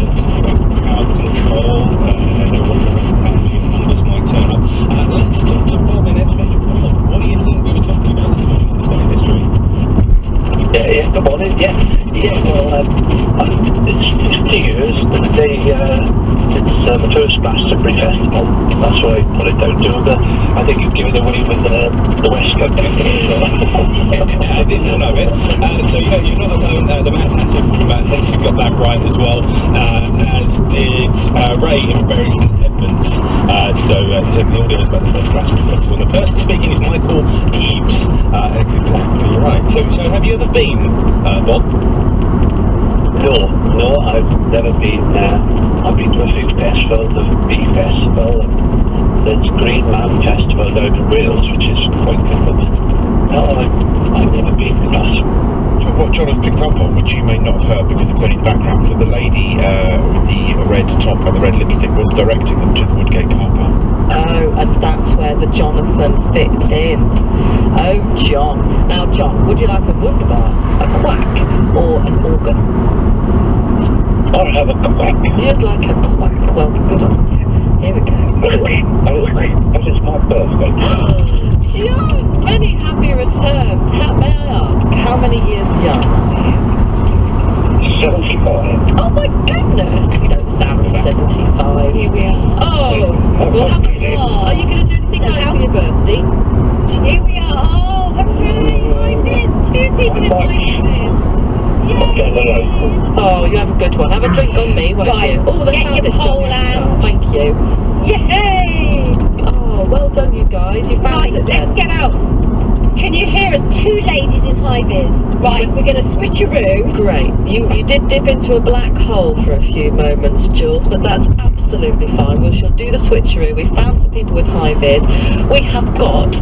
crowd control, and they're wondering how many numbers might turn up. Let's talk to Bob in Ipswich. Bob, what do you think we were talking about this morning on this day in history? Yeah, good morning. Yeah, well, it's 50 years the day it's the first Glastonbury Festival. That's why I put it down to I think you've given away with the West Country. I didn't know it. So yeah, you're not alone. The Mad Hatter from Hensing got that right as well, as did Ray in Bury St Edmunds. So the audio is about the first Glastonbury Festival. And the person speaking is Michael Eaves. That's exactly right. So have you ever been, Bob? No, I've never been. I've been to a few festivals, the Bee Festival, and there's Green Man Festival down in Wales, which is quite good. But no, I've never been to Glastonbury. What John has picked up on, which you may not have heard because it was only in the background, so the lady with the red top and the red lipstick was directing them to the Woodgate car park. Oh, and that's where the Jonathan fits in. Oh, John. Now, John, would you like a wunderbar, a quack, or an organ? I'll have a quack. You'd like a quack. Well, good on you. Here we go. That is my birthday. John, many happy returns. May I ask, how many years young are you? 75. Oh my goodness, you don't sound 75. Here we are. Oh, we'll have a... Are you going to do anything nice for your birthday? Here we are. Oh, hooray! High vis. 2 people in high vises. Yay! Oh, you have a good one. Have a drink on me, won't Right. you? Oh, they Get found your it, John. pole You're a star. out. Thank you. Yay! Oh, well done, you guys. You found Right, it then. let's get out. Can you hear us? 2 ladies in high vis. Right, we're going to switcheroo. Great. You did dip into a black hole for a few moments, Jules, but that's absolutely fine. We shall do the switcheroo. We found some people with high vis. We have got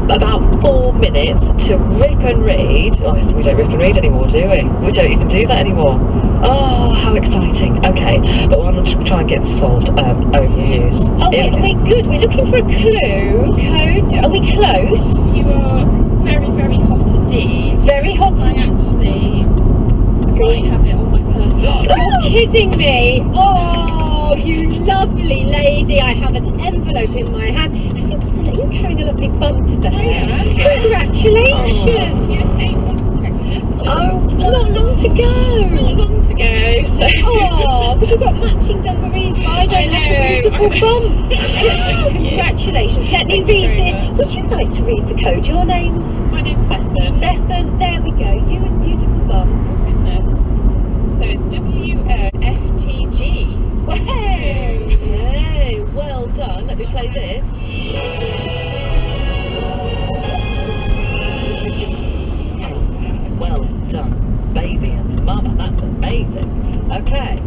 about 4 minutes to rip and read. Oh, so we don't rip and read anymore, do we? We don't even do that anymore. Oh, how exciting. Okay, but I'm going to try and get solved over the news. Oh, wait, good. We're looking for a clue. Code. Are we close? You are very, very hot indeed. Very hot I actually might have it on my person. You're kidding me. Oh, you lovely lady. I have an envelope in my hand. Have you got you're carrying a lovely bump there. Yeah. Congratulations. She was 8 months pregnant. Oh, not long to go. Not long to go. So. Oh, because we've got matching dungarees, but I don't have the beautiful bump. Congratulations. Let me read this. Would you like to read the code? Your name's? My name's Bethan. Bethan, there we go. You and beautiful bum. Oh goodness. So it's WFTG. Hey! Hey, well done. Let me play this. Well done, baby and mama. That's amazing. Okay,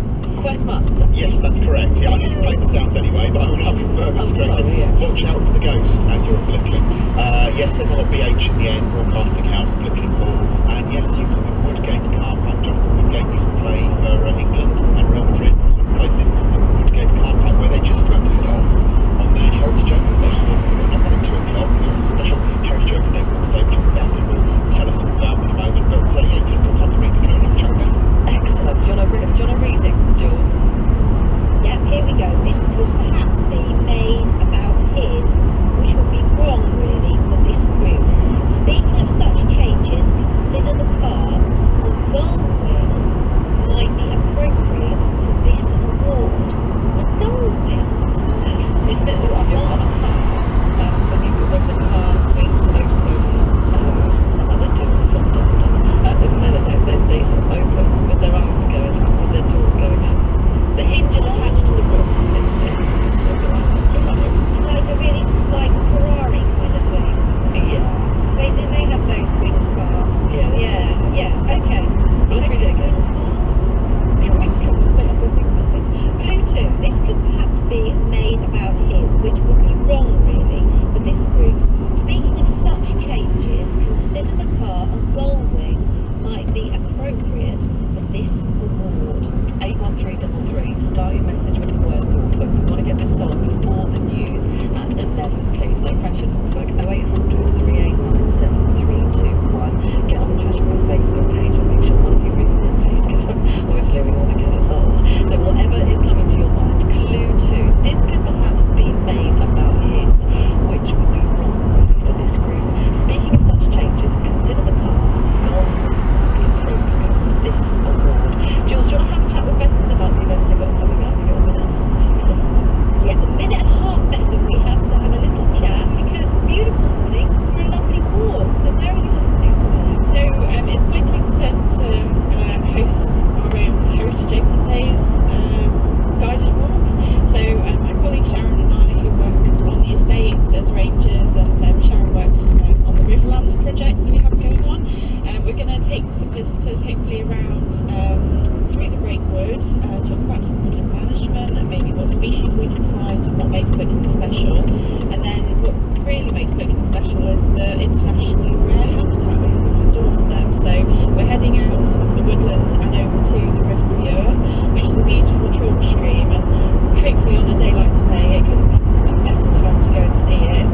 Questmaster. Yes, that's correct. Yeah, I need to play the sounds anyway, but I'll confirm it's I'm correct. sorry, It's yeah. Watch out for the ghost as you're at Beccles. Yes, there's not a BH in the end, Broadcasting House, Beccles Hall. And yes, you've got the Woodgate car park. Jonathan Woodgate used to play for England and Real Madrid, all sorts of places. And the Woodgate car park, where they're just about to head off on their Heritage Open Day walk. They're not on at 2 o'clock. There was a special Heritage Open Day walk today, which Bethan will tell us all about in a moment. But yeah, you've just got time to read the drill and have a chat with Bethan. Excellent. Do you want a reading, Jules? Yep, here we go. This could perhaps be made about his, which would be wrong really for this group. Speaking of such changes, consider the car or Gullwing might be a makes Beccles special. And then what really makes Beccles special is the internationally rare habitat we have on our doorstep. So we're heading out of the Woodland and over to the River Bure, which is a beautiful chalk stream, and hopefully on a day like today it couldn't be a better time to go and see it.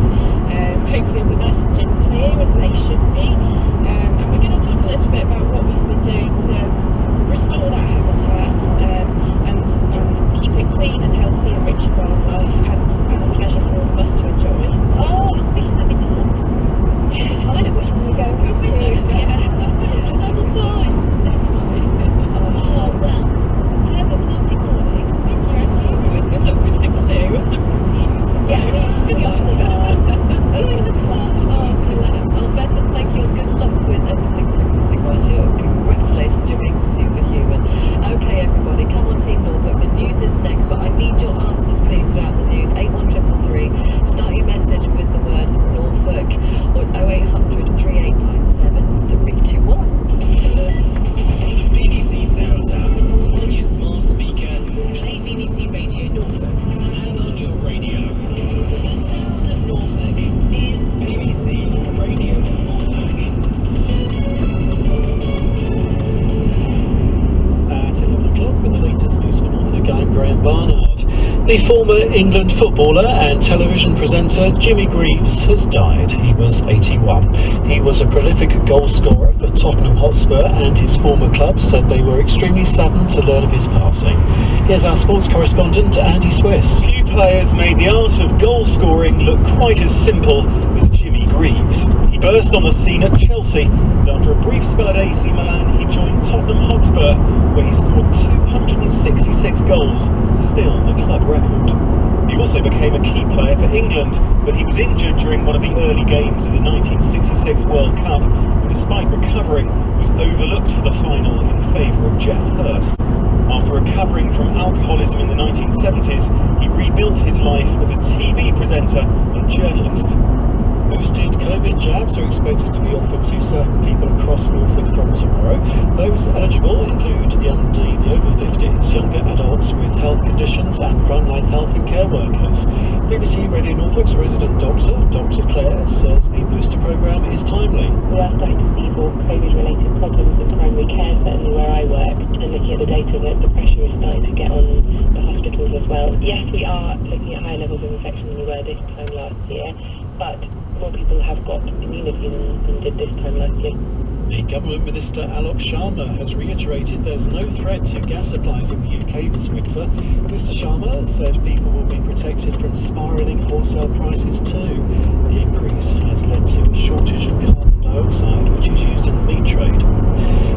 Hopefully it'll be nice and clear as they should be, and we're going to talk a little bit about what we've been doing to restore that habitat and keep it clean and healthy and rich in wildlife, and a pleasure for all of us to enjoy. Oh, I wish, I mean, I love this one. I kind of wish we were going with you. Another time. Definitely. Oh, well, have a lovely morning. Thank you, and you guys. Good luck with the clue. I'm confused. Yeah, we often are. Join the club. Oh, lads. Oh, Beth, and thank you, and good luck with everything pregnancy-wise. Congratulations, you're being superhuman. Okay, everybody, come on, Team Norfolk. The news is next, but I need your answers, please, throughout the news. 81333. Start your message with the word Norfolk, or it's 0800 389 7321. The BBC Sounds app on your smart speaker. Play BBC Radio Norfolk and on your radio. The sound of Norfolk is BBC Radio Norfolk. At 11 o'clock with the latest news for Norfolk, I'm Graham Barnard. The former England footballer and television presenter Jimmy Greaves has died. He was 81. He was a prolific goal scorer for Tottenham Hotspur, and his former club said they were extremely saddened to learn of his passing. Here's our sports correspondent Andy Swiss. Few players made the art of goal scoring look quite as simple as Jimmy Greaves. He burst on the scene at Chelsea, and after a brief spell at AC Milan, he joined Tottenham Hotspur, where he scored 266 goals, still the club record. He also became a key player for England, but he was injured during one of the early games of the 1966 World Cup, and despite recovering, was overlooked for the final in favour of Geoff Hurst. After recovering from alcoholism in the 1970s, he rebuilt his life as a TV presenter and journalist. Boosted COVID jabs are expected to be offered to certain people across Norfolk from tomorrow. Those eligible include the MD, the over 50s, younger adults with health conditions, and frontline health and care workers. BBC Radio Norfolk's resident doctor, Dr. Claire, says the booster programme is timely. We are starting to see more COVID-related problems in primary care, certainly where I work, and looking at the data that the pressure is starting to get on the hospitals as well. Yes, we are looking at higher levels of infection than we were this time last year, but more people have got immunity than did this time last year. The Government Minister Alok Sharma has reiterated there's no threat to gas supplies in the UK this winter. Mr Sharma said people will be protected from spiralling wholesale prices too. The increase has led to a shortage of carbon dioxide, which is used in the meat trade.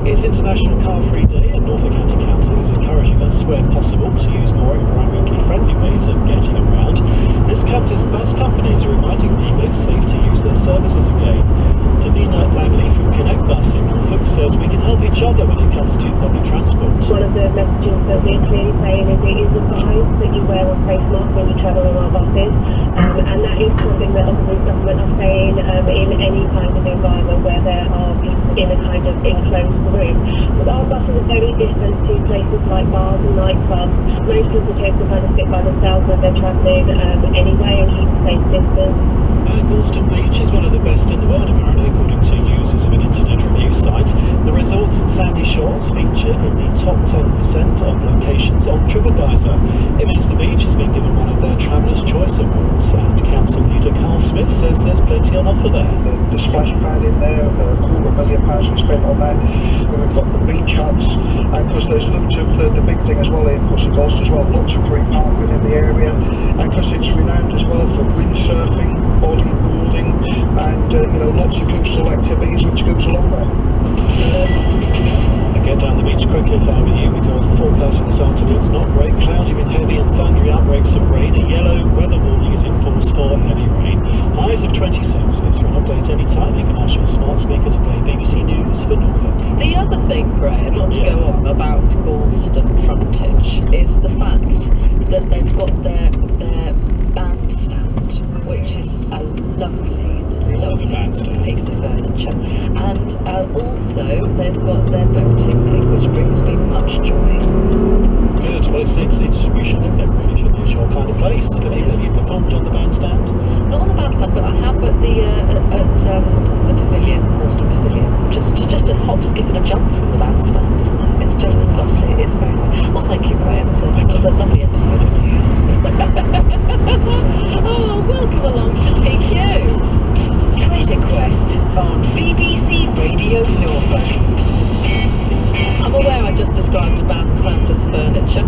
It's International Car Free Day, and Norfolk County Council is encouraging us, where possible, to use more environmentally friendly ways of getting around. This comes as bus companies are reminding people it's safe to use their services again. Davina Langley from Connect Bus in Norfolk says we can help each other when it comes to public transport. One of the messages that we're clearly saying is it is advised that you wear a face mask when you travel on our buses, and that is something that obviously government are saying in any kind of environment where there are people in a kind of enclosed room. But our buses are very distant to places like bars and nightclubs. Most people tend to kind of sit by themselves when they're travelling anyway and keep the same distance. Galston Beach is one of the best in the world, apparently, according to users of an internet review site. The resort's sandy shores feature in the top 10% of locations on TripAdvisor. It means the beach has been given one of their Traveller's Choice Awards, and Council Leader Carl Smith says there's plenty on offer there. The splash pad in there, £250,000 we spent on that. Then we've got the beach huts, and because there's loads of the big thing as well here, of course, in Gloucester as well, lots of free parking in the area, and because it's renowned as well for windsurfing, bodyboarding, and lots of coastal activities which goes along there. I get down the beach quickly if I were you, because the forecast for this afternoon is not great. Cloudy with heavy and thundery outbreaks of rain. A yellow weather warning is in force for heavy rain. Highs of 20 Celsius. For an update anytime, you can ask your smart speaker to play BBC News for Norfolk. The other thing, Graham, not to go on about Galston frontage, is the fact that they've got their bandstand, which is a lovely piece of furniture, and also they've got their boating lake, which brings me much joy. Good. Well, it's we should live there, really, shouldn't we? It's your kind of place. Have you Graham. That was a lovely episode of news. Oh, welcome along to TQ. Treasure Quest on BBC Radio Norfolk. I'm aware I just described a bandstand as furniture.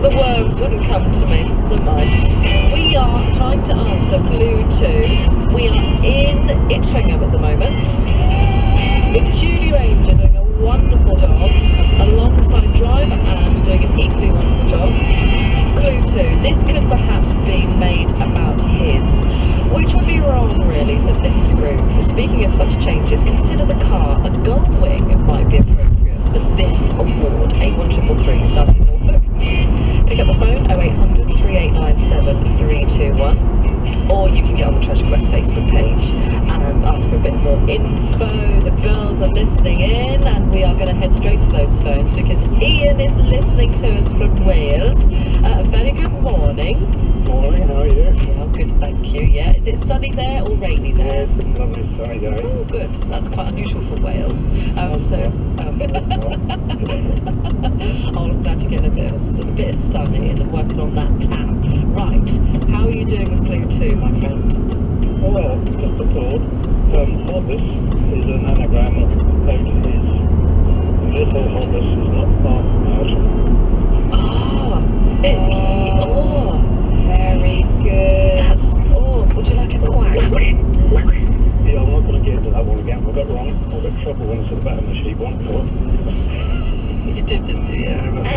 The worms wouldn't come to me, never mind. We are trying to answer clue 2. We are in Frettenham at the moment, with Julie Ranger doing a wonderful job alongside driver and doing an equally wonderful job. Clue 2. This could perhaps be made about his, which would be wrong really for this group. Speaking of such changes, consider the car. A gull wing might be appropriate for this award. A133 starting Norfolk. Pick up the phone 0800 3897 321, or you can get on the Treasure Quest Facebook page and ask for a bit more info. The girls are listening in, and we are going to head straight to those phones because Ian is listening to us from Wales. Very good morning. Morning, how are you? Oh, good, thank you. Yeah, is it sunny there or rainy there? Yeah, it's lovely sunny day. Oh, good. That's quite unusual for Wales. Oh, I'm glad you're getting a bit of sunny and working on that tap. Right, how are you doing with clue 2, my friend? Well, just a thought. Hobbs is an anagram of boat his. Little Hobbs is not far from out. Very good. Would you like a quack? Yeah, I'm not going to get into that one again. I got wrong. I got trouble once at the bottom of the sheep one for. You did, didn't you? Yeah, I remember.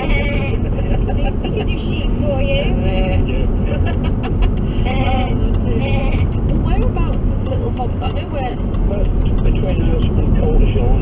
We could do sheep for you. Well, whereabouts is Little Hobbs? I know where. Well, between us and Coldersham